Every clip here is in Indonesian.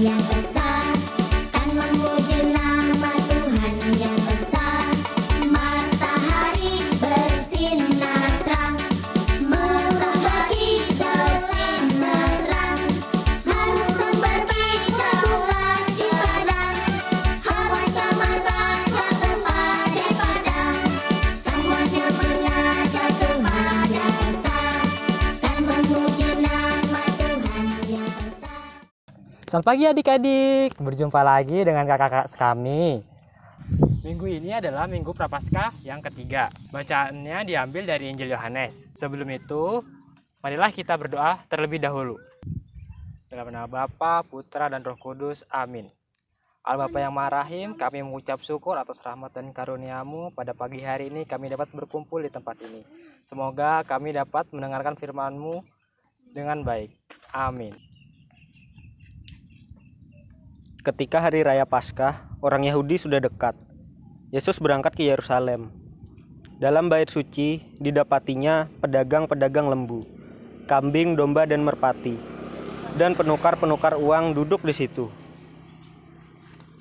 yang besar, kan memuji nama Tuhan yang besar. Matahari bersinar terang, merubah hijau sinar terang. Langsung berbicara si padang, hawa semangat jatuh pada padang. Semuanya mengajar Tuhan yang besar, kan memuji nama Tuhan yang besar. Selamat pagi adik-adik, berjumpa lagi dengan kakak-kakak kami. Minggu ini adalah Minggu Prapaskah yang ketiga. Bacaannya diambil dari Injil Yohanes. Sebelum itu, marilah kita berdoa terlebih dahulu. Dalam nama Bapa, Putra, dan Roh Kudus. Amin. Allah Bapa yang Maha Rahim, kami mengucap syukur atas rahmat dan karunia-Mu. Pada pagi hari ini kami dapat berkumpul di tempat ini. Semoga kami dapat mendengarkan firman-Mu dengan baik. Amin. Ketika hari raya Paskah, orang Yahudi sudah dekat. Yesus berangkat ke Yerusalem. Dalam bait suci didapatinya pedagang-pedagang lembu, kambing, domba, dan merpati, dan penukar-penukar uang duduk di situ.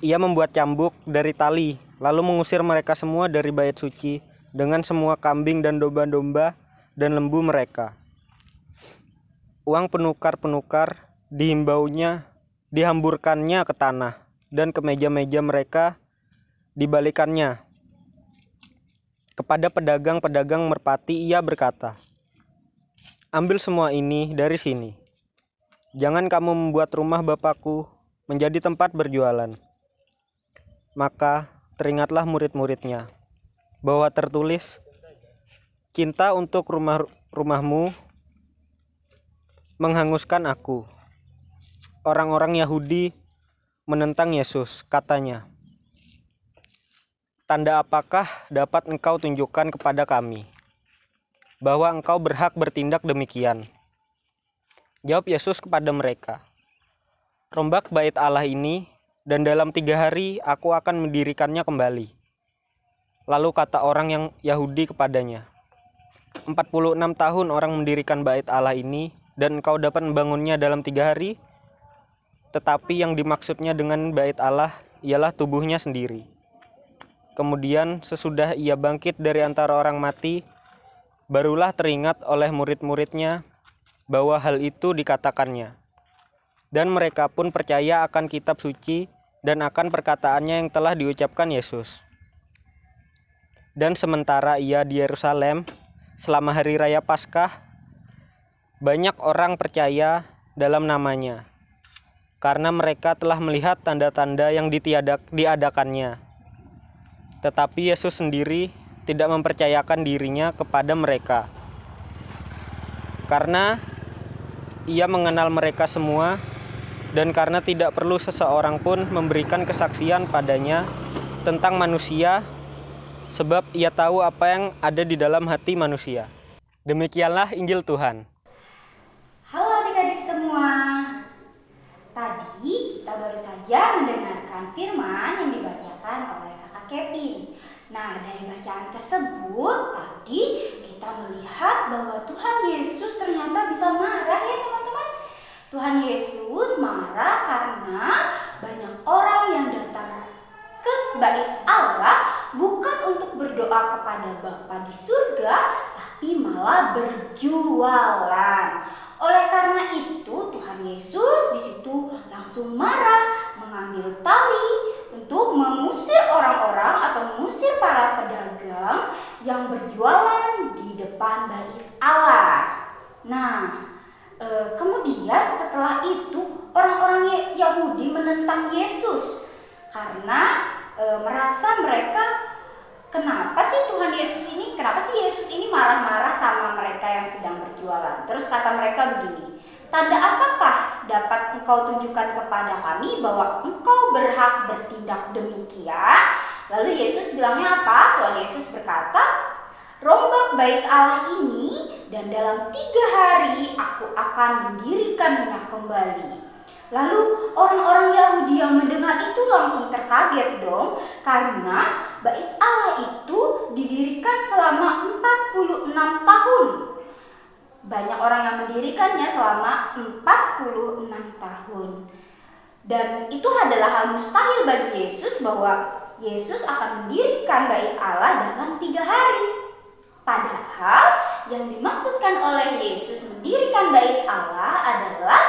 Ia membuat cambuk dari tali, lalu mengusir mereka semua dari bait suci dengan semua kambing dan domba-domba dan lembu mereka. Uang penukar-penukar dihamburkannya ke tanah, dan ke meja-meja mereka dibalikannya. Kepada pedagang-pedagang merpati ia berkata, "Ambil semua ini dari sini. Jangan kamu membuat rumah Bapakku menjadi tempat berjualan." Maka teringatlah murid-muridnya bahwa tertulis, "Cinta untuk rumahmu menghanguskan aku." Orang-orang Yahudi menentang Yesus, katanya, "Tanda apakah dapat engkau tunjukkan kepada kami bahwa engkau berhak bertindak demikian?" Jawab Yesus kepada mereka, "Rombak bait Allah ini, dan dalam 3 hari aku akan mendirikannya kembali." Lalu kata orang yang Yahudi kepadanya, 46 tahun orang mendirikan bait Allah ini, dan engkau dapat membangunnya dalam 3 hari? Tetapi yang dimaksudnya dengan bait Allah ialah tubuhnya sendiri. Kemudian sesudah ia bangkit dari antara orang mati, barulah teringat oleh murid-muridnya bahwa hal itu dikatakannya. Dan mereka pun percaya akan kitab suci dan akan perkataannya yang telah diucapkan Yesus. Dan sementara ia di Yerusalem selama hari raya Paskah, banyak orang percaya dalam namanya, karena mereka telah melihat tanda-tanda yang diadakannya. Tetapi Yesus sendiri tidak mempercayakan dirinya kepada mereka, karena ia mengenal mereka semua, dan karena tidak perlu seseorang pun memberikan kesaksian padanya tentang manusia, sebab ia tahu apa yang ada di dalam hati manusia. Demikianlah Injil Tuhan. Halo adik-adik semua. Tadi kita baru saja mendengarkan firman yang dibacakan oleh kakak Kevin. Nah, dari bacaan tersebut tadi kita melihat bahwa Tuhan Yesus ternyata bisa marah ya teman-teman. Tuhan Yesus marah karena banyak orang yang datang ke bait Allah bukan untuk berdoa kepada Bapa di surga, tapi malah berjualan. Oleh karena itu Tuhan Yesus di situ langsung marah, mengambil tali untuk mengusir orang-orang atau mengusir para pedagang yang berjualan di depan bait Allah. Nah, kemudian setelah itu orang-orang Yahudi menentang Yesus karena merasa mereka, kenapa sih Yesus ini marah-marah sama mereka yang sedang berjualan. Terus kata mereka begini, "Tanda apakah dapat engkau tunjukkan kepada kami bahwa engkau berhak bertindak demikian?" Lalu Yesus bilangnya apa? Tuhan Yesus berkata, "Rombak bait Allah ini, dan dalam 3 hari aku akan mendirikannya kembali." Lalu orang-orang Yahudi yang mendengar itu langsung terkaget dong, karena bait Allah itu didirikan selama 46 tahun. Banyak orang yang mendirikannya selama 46 tahun. Dan itu adalah hal mustahil bagi Yesus bahwa Yesus akan mendirikan bait Allah dalam 3 hari. Padahal yang dimaksudkan oleh Yesus mendirikan bait Allah adalah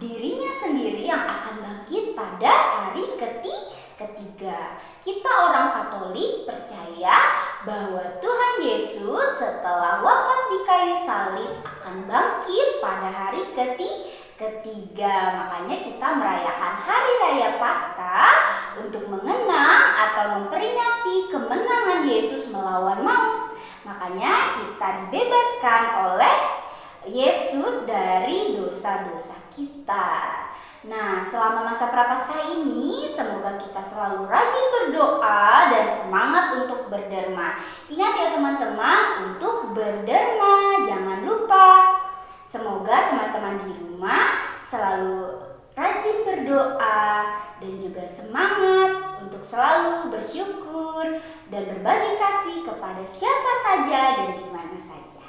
dirinya sendiri yang akan bangkit pada hari ketiga. Kita orang Katolik percaya bahwa Tuhan Yesus setelah wafat di kayu salib akan bangkit pada hari ketiga. Makanya kita merayakan Hari Raya Paskah untuk mengenang atau memperingati kemenangan Yesus melawan maut. Makanya kita dibebaskan oleh Yesus dari dosa-dosa kita. Nah, selama masa Prapaskah ini semoga kita selalu rajin berdoa dan semangat untuk berderma. Ingat ya teman-teman, untuk berderma jangan lupa. Semoga teman-teman di rumah selalu rajin berdoa dan juga semangat untuk selalu bersyukur dan berbagi kasih kepada siapa saja dan di mana saja.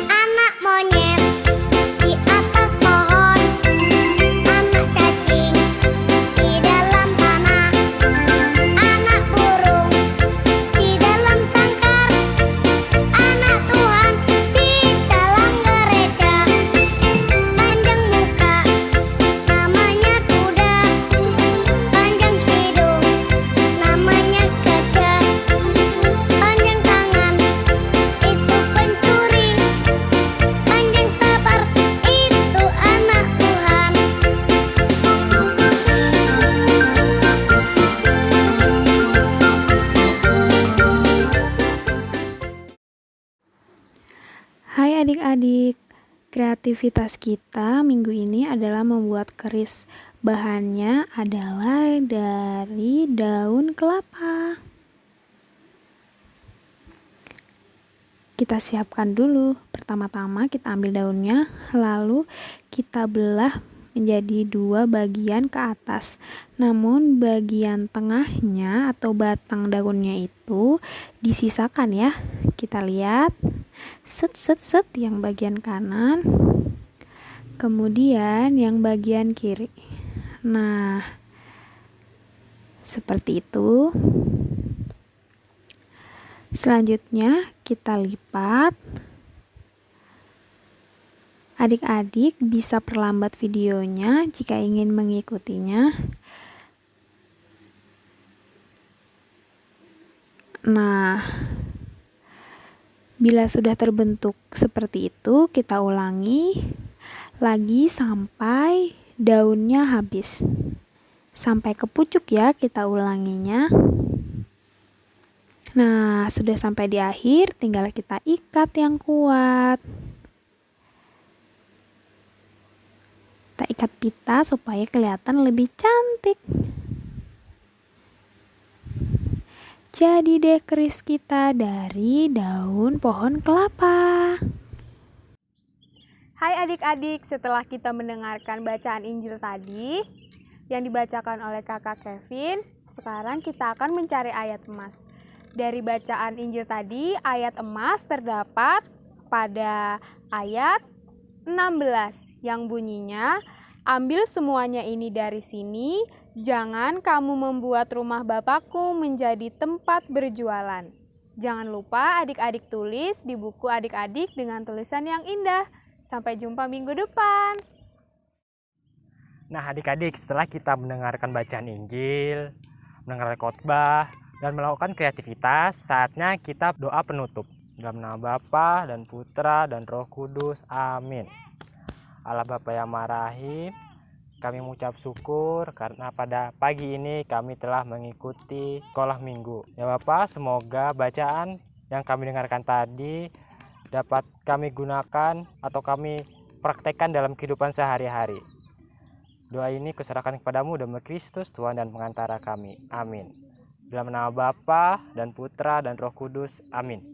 Anak monyet di atas pohon, anak cacing di dalam tanah, anak burung di dalam sangkar, anak Tuhan di dalam gereja. Panjang muka, namanya kuda, panjang hidung, namanya gajah, panjang tangan, itu pencuri, panjang sabar, itu anak Tuhan. Hai adik-adik, kreativitas kita minggu ini adalah membuat keris. Bahannya adalah dari daun kelapa. Kita siapkan dulu. Pertama-tama kita ambil daunnya, lalu kita belah menjadi 2 bagian ke atas. Namun bagian tengahnya atau batang daunnya itu disisakan ya. Kita lihat. Set yang bagian kanan, kemudian yang bagian kiri. Nah, seperti itu. Selanjutnya kita lipat. Adik-adik bisa perlambat videonya jika ingin mengikutinya. Nah, bila sudah terbentuk seperti itu, kita ulangi lagi sampai daunnya habis. Sampai ke pucuk ya, kita ulanginya. Nah, sudah sampai di akhir, tinggal kita ikat yang kuat. Kita ikat pita supaya kelihatan lebih cantik. Jadi deh keris kita dari daun pohon kelapa. Hai adik-adik, setelah kita mendengarkan bacaan Injil tadi yang dibacakan oleh kakak Kevin, sekarang kita akan mencari ayat emas. Dari bacaan Injil tadi, ayat emas terdapat pada ayat 16 yang bunyinya, "Ambil semuanya ini dari sini, jangan kamu membuat rumah Bapakku menjadi tempat berjualan." Jangan lupa adik-adik tulis di buku adik-adik dengan tulisan yang indah. Sampai jumpa minggu depan. Nah adik-adik, setelah kita mendengarkan bacaan Injil, mendengarkan khotbah, dan melakukan kreativitas, saatnya kita doa penutup. Dalam nama Bapa dan Putra dan Roh Kudus, amin. Allah Bapa yang Maha Rahim, kami mengucap syukur karena pada pagi ini kami telah mengikuti sekolah minggu. Ya Bapak, semoga bacaan yang kami dengarkan tadi dapat kami gunakan atau kami praktekkan dalam kehidupan sehari-hari. Doa ini kuserahkan kepadamu demi Kristus, Tuhan dan pengantara kami. Amin. Dalam nama Bapa dan Putra dan Roh Kudus. Amin.